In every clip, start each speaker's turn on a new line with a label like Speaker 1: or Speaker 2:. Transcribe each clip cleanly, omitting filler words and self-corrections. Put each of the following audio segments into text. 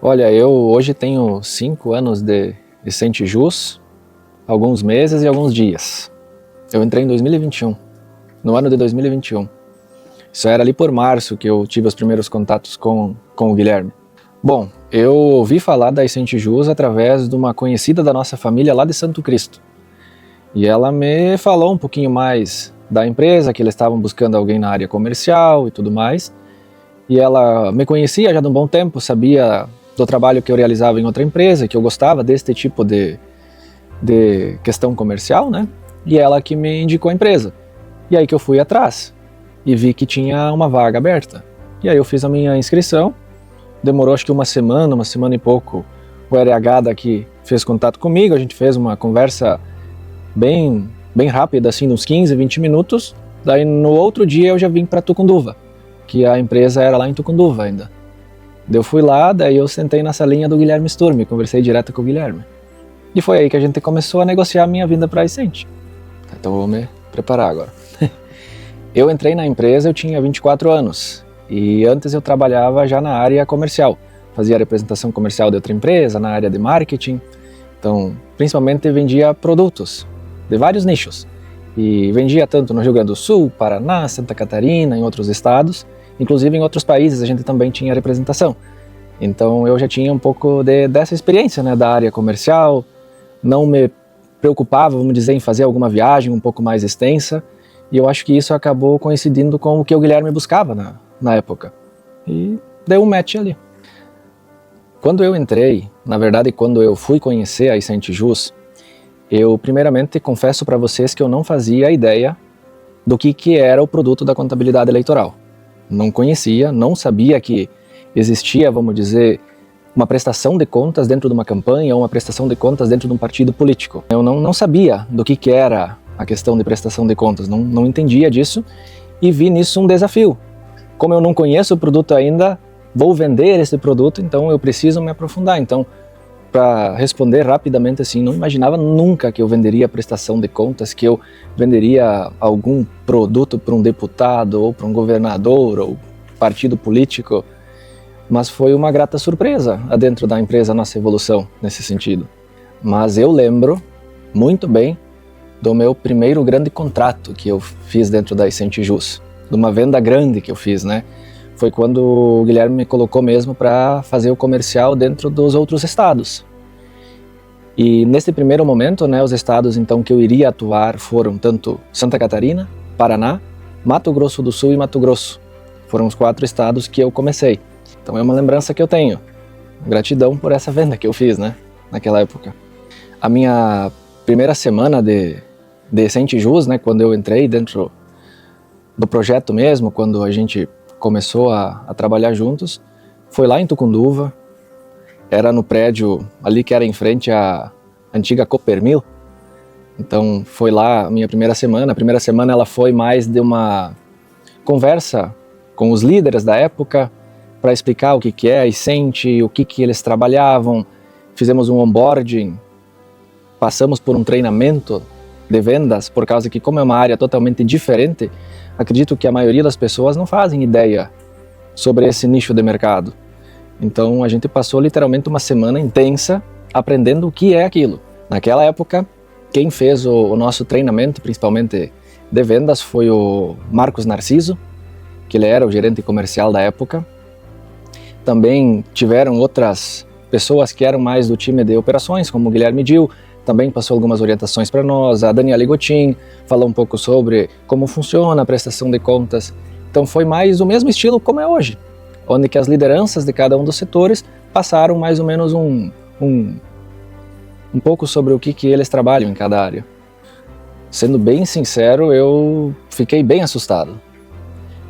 Speaker 1: Olha, eu hoje tenho 5 anos de Vicente Jus, alguns meses e alguns dias. Eu entrei em 2021, no ano de 2021. Isso era ali por março que eu tive os primeiros contatos com o Guilherme. Bom, eu ouvi falar da Vicente Jus através de uma conhecida da nossa família lá de Santo Cristo. E ela me falou um pouquinho mais da empresa, que eles estavam buscando alguém na área comercial e tudo mais. E ela me conhecia já de um bom tempo, sabia do trabalho que eu realizava em outra empresa, que eu gostava desse tipo de questão comercial, né? E ela que me indicou a empresa. E aí que eu fui atrás e vi que tinha uma vaga aberta. E aí eu fiz a minha inscrição, demorou acho que uma semana e pouco. O RH daqui fez contato comigo, a gente fez uma conversa bem rápida, assim, uns 15, 20 minutos. Daí no outro dia eu já vim para Tucunduva, que a empresa era lá em Tucunduva ainda. Eu fui lá, daí eu sentei na salinha do Guilherme Sturme, conversei direto com o Guilherme. E foi aí que a gente começou a negociar a minha vinda para a Vicente. Então vou me preparar agora. Eu entrei na empresa, eu tinha 24 anos. E antes eu trabalhava já na área comercial. Fazia representação comercial de outra empresa, na área de marketing. Então, principalmente vendia produtos de vários nichos. E vendia tanto no Rio Grande do Sul, Paraná, Santa Catarina, em outros estados. Inclusive em outros países a gente também tinha representação. Então eu já tinha um pouco dessa experiência, né, da área comercial. Não me preocupava, vamos dizer, em fazer alguma viagem um pouco mais extensa. E eu acho que isso acabou coincidindo com o que o Guilherme buscava na época. E deu um match ali. Quando eu entrei, na verdade quando eu fui conhecer a Vicente Jus, eu primeiramente confesso para vocês que eu não fazia ideia do que era o produto da contabilidade eleitoral. Não conhecia, não sabia que existia, vamos dizer, uma prestação de contas dentro de uma campanha ou uma prestação de contas dentro de um partido político. Eu não sabia do que era a questão de prestação de contas, não entendia disso e vi nisso um desafio. Como eu não conheço o produto ainda, vou vender esse produto, então eu preciso me aprofundar. Então, para responder rapidamente assim, não imaginava nunca que eu venderia prestação de contas, que eu venderia algum produto para um deputado ou para um governador ou partido político, mas foi uma grata surpresa dentro da empresa a nossa evolução nesse sentido. Mas eu lembro muito bem do meu primeiro grande contrato que eu fiz dentro da Vicente Jus, de uma venda grande que eu fiz, né? Foi quando o Guilherme me colocou mesmo para fazer o comercial dentro dos outros estados. E nesse primeiro momento, né, os estados então que eu iria atuar foram tanto Santa Catarina, Paraná, Mato Grosso do Sul e Mato Grosso. Foram os 4 estados que eu comecei. Então é uma lembrança que eu tenho. Gratidão por essa venda que eu fiz, né, naquela época. A minha primeira semana de Vicente Jus, né, quando eu entrei dentro do projeto mesmo, quando a gente começou a trabalhar juntos, foi lá em Tucunduva, era no prédio ali que era em frente à antiga Coppermill. Então foi lá a minha primeira semana. A primeira semana ela foi mais de uma conversa com os líderes da época para explicar o que é a Vicente, o que eles trabalhavam. Fizemos um onboarding, passamos por um treinamento de vendas, por causa que como é uma área totalmente diferente, acredito que a maioria das pessoas não fazem ideia sobre esse nicho de mercado. Então a gente passou literalmente uma semana intensa aprendendo o que é aquilo. Naquela época, quem fez o nosso treinamento, principalmente de vendas, foi o Marcos Narciso, que ele era o gerente comercial da época. Também tiveram outras pessoas que eram mais do time de operações, como o Guilherme Dil, também passou algumas orientações para nós. A Daniela Ligotin falou um pouco sobre como funciona a prestação de contas. Então foi mais o mesmo estilo como é hoje, onde que as lideranças de cada um dos setores passaram mais ou menos um pouco sobre o que eles trabalham em cada área. Sendo bem sincero, eu fiquei bem assustado,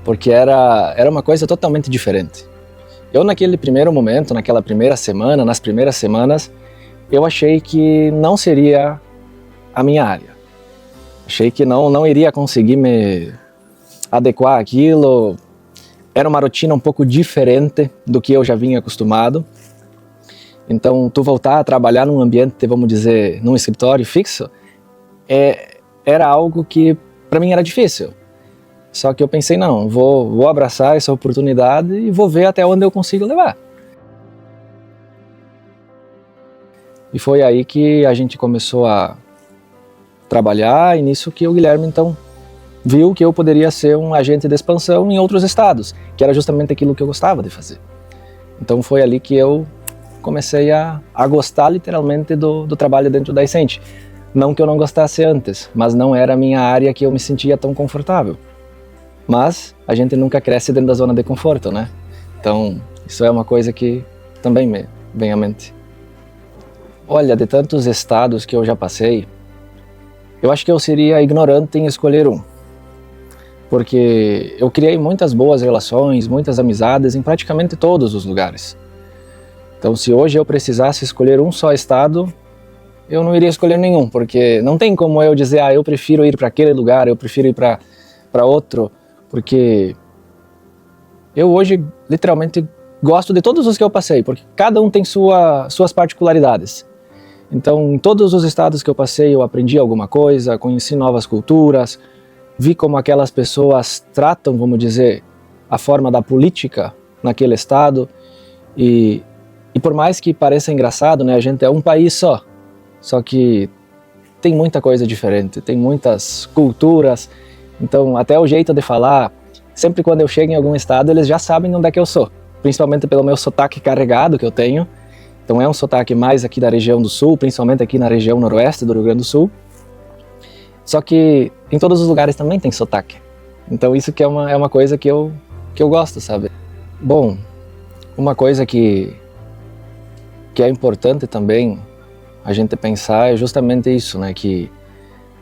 Speaker 1: porque era uma coisa totalmente diferente. Eu naquele primeiro momento, naquela primeira semana, nas primeiras semanas, eu achei que não seria a minha área. Achei que não iria conseguir me adequar àquilo. Era uma rotina um pouco diferente do que eu já vinha acostumado. Então, tu voltar a trabalhar num ambiente, vamos dizer, num escritório fixo, era algo que para mim era difícil. Só que eu pensei, não, vou abraçar essa oportunidade e vou ver até onde eu consigo levar. E foi aí que a gente começou a trabalhar, e nisso que o Guilherme então viu que eu poderia ser um agente de expansão em outros estados, que era justamente aquilo que eu gostava de fazer. Então foi ali que eu comecei a gostar literalmente do trabalho dentro da Ascent. Não que eu não gostasse antes, mas não era a minha área que eu me sentia tão confortável. Mas a gente nunca cresce dentro da zona de conforto, né? Então isso é uma coisa que também me vem à mente. Olha, de tantos estados que eu já passei, eu acho que eu seria ignorante em escolher um. Porque eu criei muitas boas relações, muitas amizades em praticamente todos os lugares. Então, se hoje eu precisasse escolher um só estado, eu não iria escolher nenhum, porque não tem como eu dizer, eu prefiro ir para aquele lugar, eu prefiro ir para outro, porque eu hoje literalmente gosto de todos os que eu passei, porque cada um tem suas particularidades. Então, em todos os estados que eu passei, eu aprendi alguma coisa, conheci novas culturas, vi como aquelas pessoas tratam, vamos dizer, a forma da política naquele estado. E por mais que pareça engraçado, né, a gente é um país só que tem muita coisa diferente, tem muitas culturas. Então, até o jeito de falar, sempre quando eu chego em algum estado, eles já sabem onde é que eu sou, principalmente pelo meu sotaque carregado que eu tenho. Então é um sotaque mais aqui da região do sul, principalmente aqui na região noroeste do Rio Grande do Sul. Só que em todos os lugares também tem sotaque. Então isso que é uma coisa que eu gosto, sabe? Bom, uma coisa que é importante também a gente pensar é justamente isso, né? Que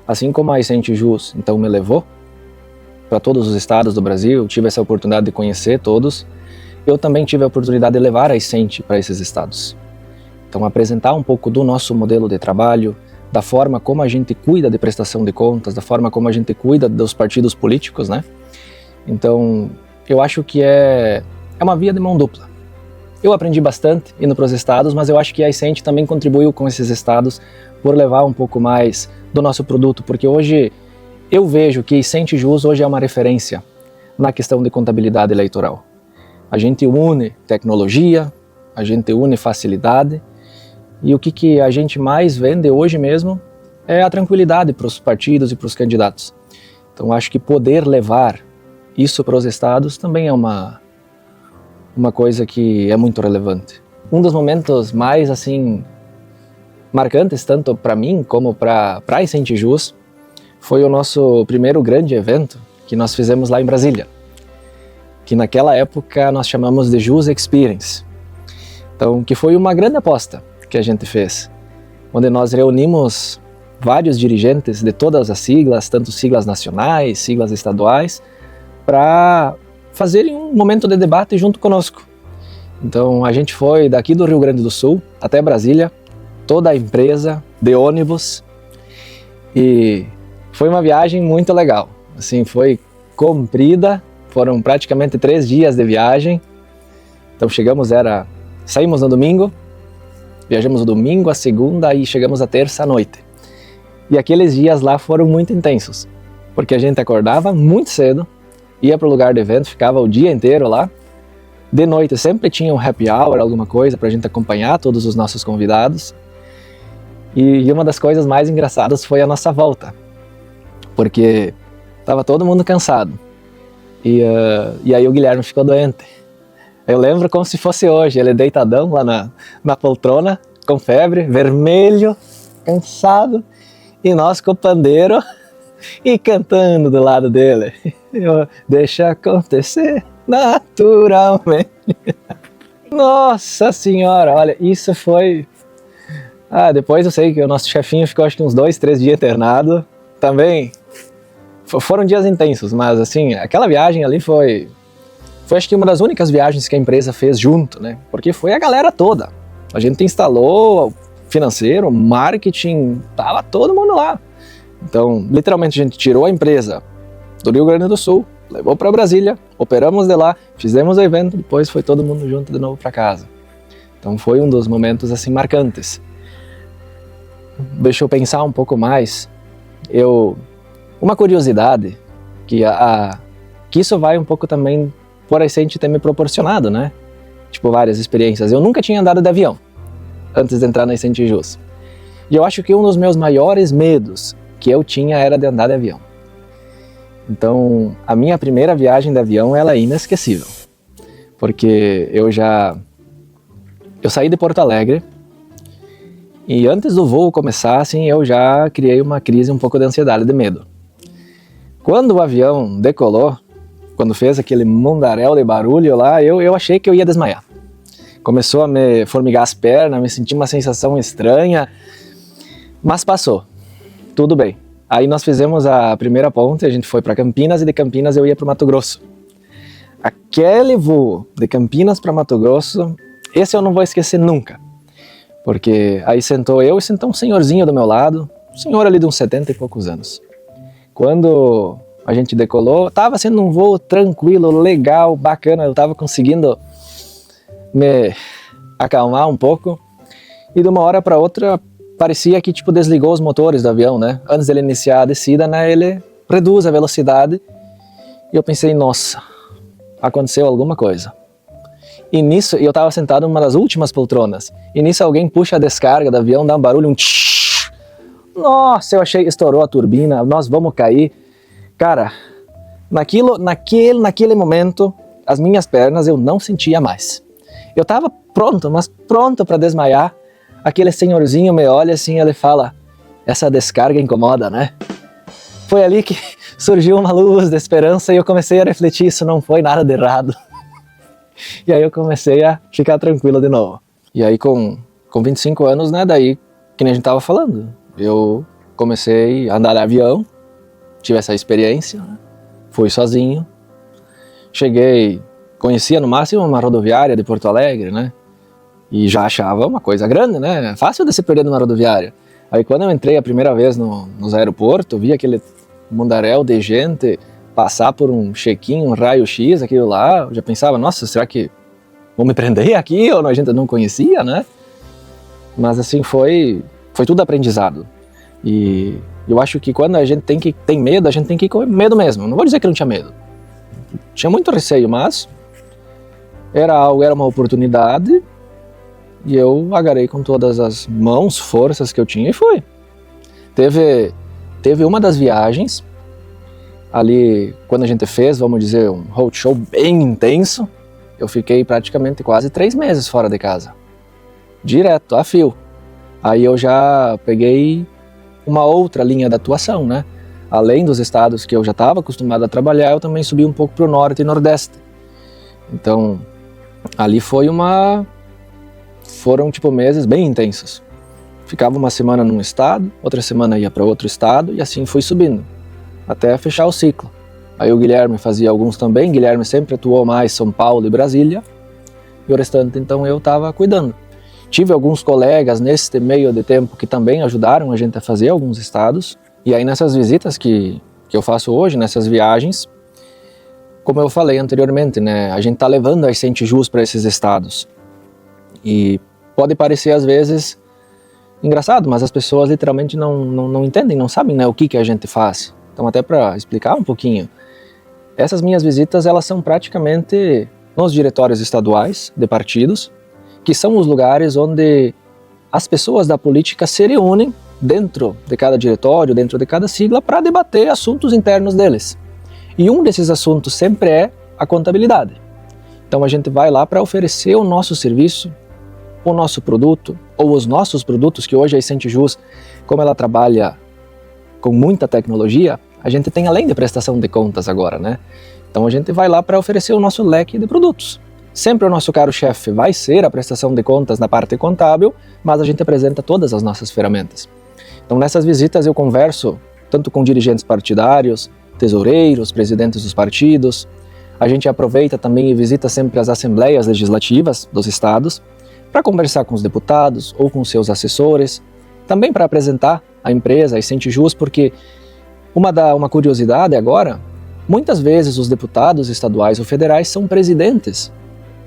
Speaker 1: assim como a Ascent Jus então me levou para todos os estados do Brasil, tive essa oportunidade de conhecer todos, eu também tive a oportunidade de levar a Ascent para esses estados. Então apresentar um pouco do nosso modelo de trabalho, da forma como a gente cuida de prestação de contas, da forma como a gente cuida dos partidos políticos, né? Então, eu acho que é uma via de mão dupla. Eu aprendi bastante indo para os estados, mas eu acho que a Ascent também contribuiu com esses estados por levar um pouco mais do nosso produto, porque hoje eu vejo que a Ascent Jus hoje é uma referência na questão de contabilidade eleitoral. A gente une tecnologia, a gente une facilidade, e o que a gente mais vende hoje mesmo é a tranquilidade para os partidos e para os candidatos. Então acho que poder levar isso para os estados também é uma coisa que é muito relevante. Um dos momentos mais assim marcantes, tanto para mim como para a Ascent Jus, foi o nosso primeiro grande evento que nós fizemos lá em Brasília, que naquela época nós chamamos de Jus Experience. Então, que foi uma grande aposta que a gente fez, onde nós reunimos vários dirigentes de todas as siglas, tanto siglas nacionais, siglas estaduais, para fazerem um momento de debate junto conosco. Então a gente foi daqui do Rio Grande do Sul até Brasília, toda a empresa de ônibus, e foi uma viagem muito legal. Assim, foi comprida, foram praticamente 3 dias de viagem. Então saímos no domingo, viajamos no domingo, a segunda e chegamos a terça à noite. E aqueles dias lá foram muito intensos, porque a gente acordava muito cedo, ia para o lugar do evento, ficava o dia inteiro lá. De noite sempre tinha um happy hour, alguma coisa para a gente acompanhar todos os nossos convidados. E uma das coisas mais engraçadas foi a nossa volta, porque estava todo mundo cansado. E aí o Guilherme ficou doente. Eu lembro como se fosse hoje, ele deitadão lá na poltrona, com febre, vermelho, cansado, e nós com o pandeiro e cantando do lado dele. Deixa acontecer naturalmente. Nossa senhora, olha, isso foi... depois eu sei que o nosso chefinho ficou acho que uns 2, 3 dias internado. Também foram dias intensos, mas assim, aquela viagem ali foi acho que uma das únicas viagens que a empresa fez junto, né? Porque foi a galera toda. A gente instalou financeiro, marketing, tava todo mundo lá. Então, literalmente a gente tirou a empresa do Rio Grande do Sul, levou para Brasília, operamos de lá, fizemos o evento, depois foi todo mundo junto de novo para casa. Então foi um dos momentos assim marcantes. Deixa eu pensar um pouco mais. Uma curiosidade que isso vai um pouco também por a Ascent ter me proporcionado, né? Tipo, várias experiências. Eu nunca tinha andado de avião. antes de entrar na Vicente Jus. E eu acho que um dos meus maiores medos que eu tinha era de andar de avião. Então, a minha primeira viagem de avião, ela é inesquecível. Porque eu saí de Porto Alegre e antes do voo começar, assim, eu já criei uma crise um pouco de ansiedade, de medo. Quando o avião decolou, quando fez aquele mundaréu de barulho lá, eu achei que eu ia desmaiar. Começou a me formigar as pernas, me senti uma sensação estranha, mas passou, tudo bem. Aí nós fizemos a primeira ponte, a gente foi para Campinas e de Campinas eu ia para o Mato Grosso. Aquele voo de Campinas para Mato Grosso, esse eu não vou esquecer nunca. Porque aí sentou eu e sentou um senhorzinho do meu lado, um senhor ali de uns 70 e poucos anos. Quando a gente decolou, estava sendo um voo tranquilo, legal, bacana, eu estava conseguindo me acalmar um pouco. E de uma hora para outra, parecia que tipo desligou os motores do avião, né? Antes dele iniciar a descida, né, ele reduz a velocidade. E eu pensei, nossa, aconteceu alguma coisa. E nisso, eu estava sentado numa das últimas poltronas. E nisso alguém puxa a descarga do avião, dá um barulho, um tsh. Nossa, eu achei, estourou a turbina, nós vamos cair. Cara, naquele momento, as minhas pernas eu não sentia mais. Eu estava pronto, mas pronto para desmaiar. Aquele senhorzinho me olha assim, ele fala, essa descarga incomoda, né? Foi ali que surgiu uma luz de esperança e eu comecei a refletir, isso não foi nada de errado. E aí eu comecei a ficar tranquilo de novo. E aí com 25 anos, né, daí, que nem a gente tava falando, eu comecei a andar de avião, tive essa experiência, né? Fui sozinho, cheguei, conhecia no máximo uma rodoviária de Porto Alegre, né? E já achava uma coisa grande, né? Fácil de se perder numa rodoviária. Aí quando eu entrei a primeira vez nos aeroportos, vi aquele mundaréu de gente passar por um check-in, um raio-x, aquilo lá, eu já pensava, nossa, será que vão me prender aqui? Ou a gente não conhecia, né? Mas assim, foi tudo aprendizado. E eu acho que quando a gente tem medo, a gente tem que ir com medo mesmo. Não vou dizer que não tinha medo. Tinha muito receio, mas era uma oportunidade e eu agarrei com todas as mãos, forças que eu tinha e fui. Teve uma das viagens, ali quando a gente fez, vamos dizer, um roadshow bem intenso, eu fiquei praticamente quase 3 meses fora de casa. Direto, a fio. Aí eu já peguei uma outra linha de atuação, né? Além dos estados que eu já estava acostumado a trabalhar, eu também subi um pouco para o norte e nordeste. Então, ali foram tipo meses bem intensos. Ficava uma semana num estado, outra semana ia para outro estado e assim fui subindo, até fechar o ciclo. Aí o Guilherme fazia alguns também, Guilherme sempre atuou mais São Paulo e Brasília, e o restante então eu estava cuidando. Tive alguns colegas nesse meio de tempo que também ajudaram a gente a fazer alguns estados. E aí nessas visitas que eu faço hoje, nessas viagens, como eu falei anteriormente, né, a gente está levando a Vicente Jus para esses estados. E pode parecer às vezes engraçado, mas as pessoas literalmente não entendem, não sabem, né, o que a gente faz. Então até para explicar um pouquinho, essas minhas visitas elas são praticamente nos diretórios estaduais de partidos, que são os lugares onde as pessoas da política se reúnem dentro de cada diretório, dentro de cada sigla, para debater assuntos internos deles. E um desses assuntos sempre é a contabilidade. Então a gente vai lá para oferecer o nosso serviço, o nosso produto, ou os nossos produtos, que hoje a Vicente Jus, como ela trabalha com muita tecnologia, a gente tem além de prestação de contas agora, né? Então a gente vai lá para oferecer o nosso leque de produtos. Sempre o nosso caro-chefe vai ser a prestação de contas na parte contábil, mas a gente apresenta todas as nossas ferramentas. Então nessas visitas eu converso tanto com dirigentes partidários, tesoureiros, presidentes dos partidos. A gente aproveita também e visita sempre as assembleias legislativas dos estados para conversar com os deputados ou com seus assessores, também para apresentar a empresa, a Vicente Jus, porque uma curiosidade agora, muitas vezes os deputados estaduais ou federais são presidentes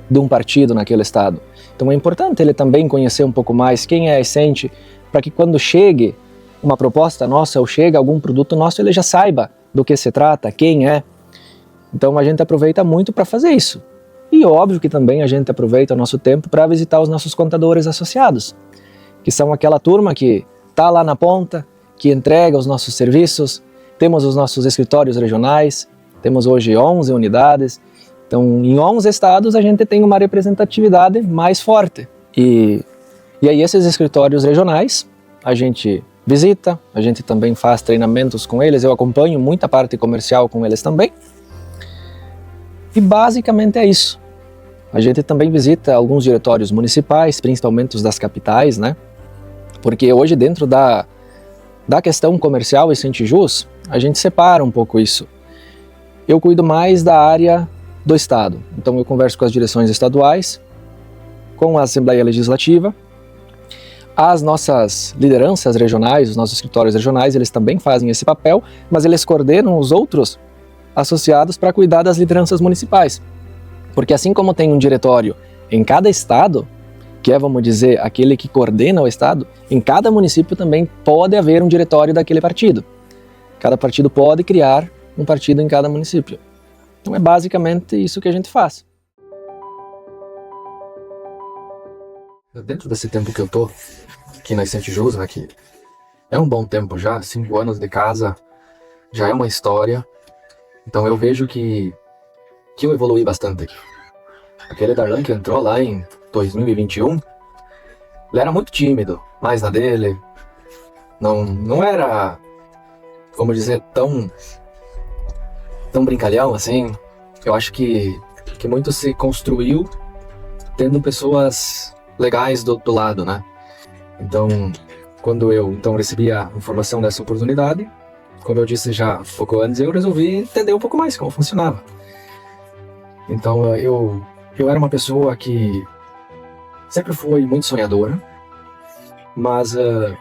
Speaker 1: de um partido naquele estado. Então é importante ele também conhecer um pouco mais quem é a Vicente, para que quando chegue uma proposta nossa ou chega algum produto nosso, ele já saiba do que se trata, quem é. Então a gente aproveita muito para fazer isso. E óbvio que também a gente aproveita o nosso tempo para visitar os nossos contadores associados. que são aquela turma que está lá na ponta, que entrega os nossos serviços. Temos os nossos escritórios regionais, temos hoje 11 unidades. Então, em 11 estados a gente tem uma representatividade mais forte. E aí esses escritórios regionais a gente visita, a gente também faz treinamentos com eles, eu acompanho muita parte comercial com eles também. E basicamente é isso. A gente também visita alguns diretórios municipais, principalmente os das capitais, né? Porque hoje dentro da questão comercial e Centijus, a gente separa um pouco isso. Eu cuido mais da área do Estado, então eu converso com as direções estaduais, com a Assembleia Legislativa, as nossas lideranças regionais, os nossos escritórios regionais, eles também fazem esse papel, mas eles coordenam os outros associados para cuidar das lideranças municipais. Porque assim como tem um diretório em cada estado, que é, vamos dizer, aquele que coordena o estado, em cada município também pode haver um diretório daquele partido. Cada partido pode criar um partido em cada município. Então é basicamente isso que a gente faz. Dentro desse tempo que eu tô aqui na Centijus, né, que é um bom tempo já, 5 anos de casa, já é uma história. Então eu vejo que eu evoluí bastante aqui. Aquele Darlan que entrou lá em 2021, ele era muito tímido, mais na dele. Não era, vamos dizer, tão brincalhão assim. Eu acho que muito se construiu tendo pessoas legais do lado, né? Então, quando eu recebi a informação dessa oportunidade, como eu disse já um pouco antes, eu resolvi entender um pouco mais como funcionava. Então, eu era uma pessoa que sempre foi muito sonhadora, mas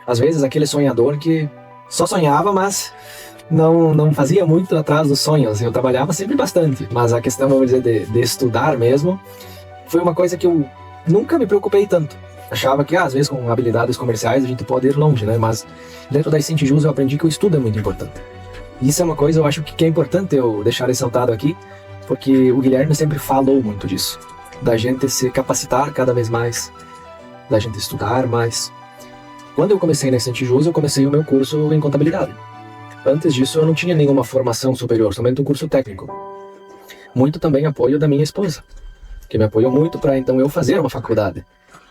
Speaker 1: às vezes aquele sonhador que só sonhava, mas não fazia muito atrás dos sonhos. Eu trabalhava sempre bastante, mas a questão, vamos dizer, de estudar mesmo, foi uma coisa que eu nunca me preocupei tanto. Achava que às vezes com habilidades comerciais a gente pode ir longe, né? Mas dentro da Centijus eu aprendi que o estudo é muito importante. E isso é uma coisa eu acho que é importante eu deixar ressaltado aqui, porque o Guilherme sempre falou muito disso, da gente se capacitar cada vez mais, da gente estudar mais. Quando eu comecei na Centijus, eu comecei o meu curso em contabilidade. Antes disso eu não tinha nenhuma formação superior, somente um curso técnico. Muito também apoio da minha esposa, que me apoiou muito para então eu fazer uma faculdade.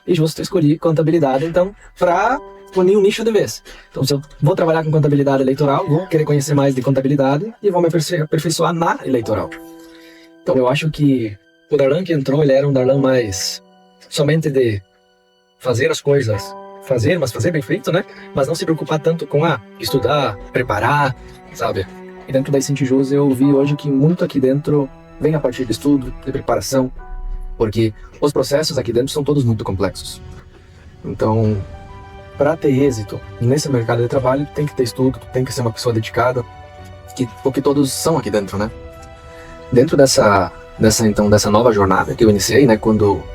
Speaker 1: E justo eu escolhi contabilidade então para unir um nicho de vez. Então se eu vou trabalhar com contabilidade eleitoral, vou querer conhecer mais de contabilidade e vou me aperfeiçoar na eleitoral. Então eu acho que o Darlan que entrou, ele era um Darlan mais somente de fazer as coisas, mas fazer bem feito, né? Mas não se preocupar tanto com estudar, preparar, sabe? E dentro da Centijus eu vi hoje que muito aqui dentro vem a partir de estudo, de preparação, porque os processos aqui dentro são todos muito complexos. Então, para ter êxito nesse mercado de trabalho, tem que ter estudo, tem que ser uma pessoa dedicada, o que todos são aqui dentro, né? Dentro dessa nova jornada que eu iniciei, né, como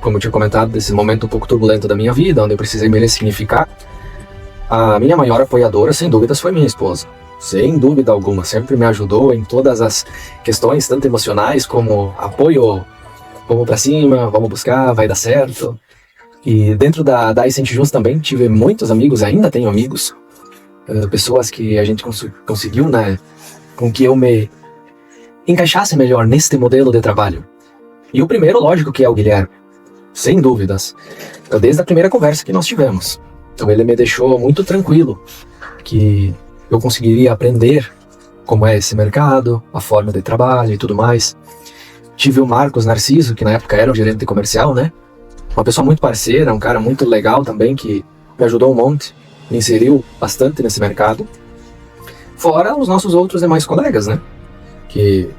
Speaker 1: eu tinha comentado, desse momento um pouco turbulento da minha vida, onde eu precisei me ressignificar, a minha maior apoiadora, sem dúvidas, foi minha esposa. Sem dúvida alguma, sempre me ajudou em todas as questões, tanto emocionais como apoio, vamos pra cima, vamos buscar, vai dar certo. E dentro da Centijus também tive muitos amigos, ainda tenho amigos, pessoas que a gente conseguiu, né, com que eu me encaixasse melhor neste modelo de trabalho. E o primeiro, lógico, que é o Guilherme, sem dúvidas. Então, desde a primeira conversa que nós tivemos. Então ele me deixou muito tranquilo que eu conseguiria aprender como é esse mercado, a forma de trabalho e tudo mais. Tive o Marcos Narciso, que na época era o gerente comercial, né? Uma pessoa muito parceira, um cara muito legal também, que me ajudou um monte, me inseriu bastante nesse mercado. Fora os nossos outros demais colegas, né? Que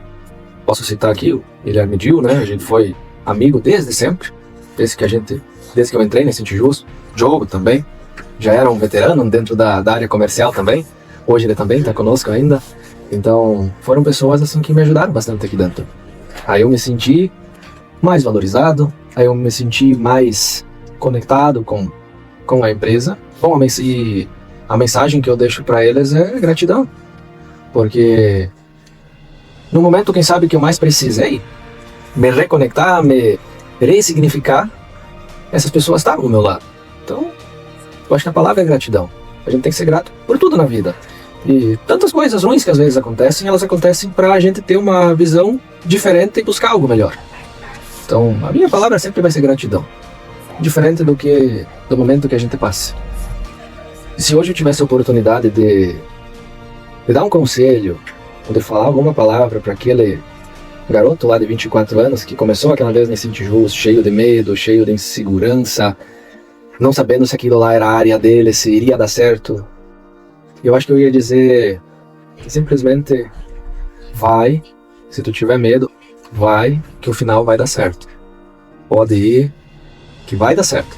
Speaker 1: posso citar aqui, o Guilherme Dil, né? A gente foi amigo desde sempre, desde que eu entrei nesse Centijus. Diogo também, já era um veterano dentro da área comercial também. Hoje ele também está conosco ainda. Então, foram pessoas assim que me ajudaram bastante aqui dentro. Aí eu me senti mais valorizado, aí eu me senti mais conectado com a empresa. Bom, e a mensagem que eu deixo para eles é gratidão. Porque no momento, quem sabe, que eu mais precisei me reconectar, me ressignificar, essas pessoas estavam do meu lado. Então, Eu acho que a palavra é gratidão. A gente tem que ser grato por tudo na vida. E tantas coisas ruins que às vezes acontecem, elas acontecem para a gente ter uma visão diferente e buscar algo melhor. Então, a minha palavra sempre vai ser gratidão. Diferente do momento que a gente passa. E se hoje eu tivesse a oportunidade de dar um conselho, ou de falar alguma palavra para aquele garoto lá de 24 anos que começou aquela vez nesse Sintijus, cheio de medo, cheio de insegurança, não sabendo se aquilo lá era a área dele, se iria dar certo, eu acho que eu ia dizer simplesmente vai, se tu tiver medo, vai, que o final vai dar certo. Pode ir, que vai dar certo.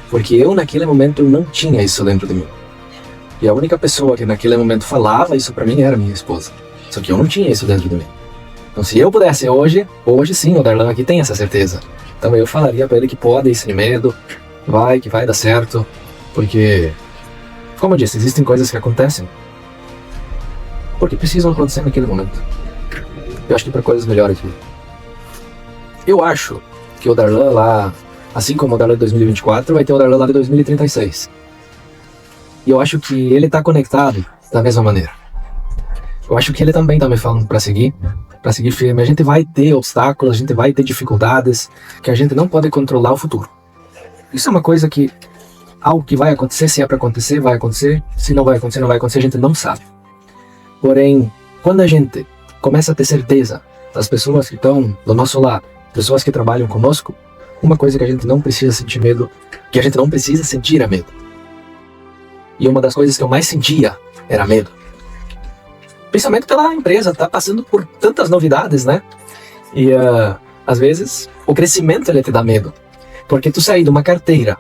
Speaker 1: Porque eu naquele momento não tinha isso dentro de mim. E a única pessoa que naquele momento falava isso pra mim era minha esposa. Só que eu não tinha isso dentro de mim. Então se eu pudesse hoje sim, o Darlan aqui tem essa certeza. Então eu falaria pra ele que pode ir sem medo, vai, que vai dar certo. Porque, como eu disse, existem coisas que acontecem porque precisam acontecer naquele momento. Eu acho que para coisas melhores. Eu acho que o Darlan lá, assim como o Darlan de 2024, vai ter o Darlan lá de 2036. E eu acho que ele tá conectado da mesma maneira. Eu acho que ele também tá me falando para seguir firme. A gente vai ter obstáculos, a gente vai ter dificuldades, que a gente não pode controlar o futuro. Isso é uma coisa que, algo que vai acontecer, se é para acontecer, vai acontecer. Se não vai acontecer, não vai acontecer, a gente não sabe. Porém, quando a gente começa a ter certeza das pessoas que estão do nosso lado, pessoas que trabalham conosco, uma coisa que a gente não precisa sentir medo, que a gente não precisa sentir é medo. E uma das coisas que eu mais sentia era medo. Principalmente pela empresa, tá passando por tantas novidades, né? E às vezes o crescimento ele te dá medo. Porque tu sair de uma carteira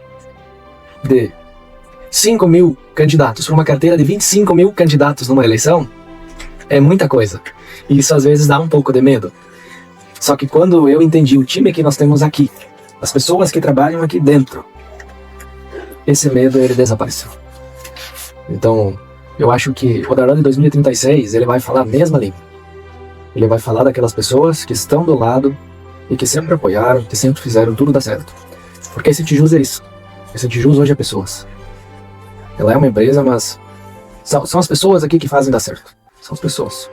Speaker 1: de 5 mil candidatos para uma carteira de 25 mil candidatos numa eleição é muita coisa. E isso às vezes dá um pouco de medo. Só que quando eu entendi o time que nós temos aqui, as pessoas que trabalham aqui dentro, esse medo ele desapareceu. Então, eu acho que o Darlan de 2036, ele vai falar a mesma língua. Ele vai falar daquelas pessoas que estão do lado e que sempre apoiaram, que sempre fizeram tudo dar certo. Porque esse Sintijus é isso. Esse Sintijus hoje é pessoas. Ela é uma empresa, mas são as pessoas aqui que fazem dar certo. São as pessoas.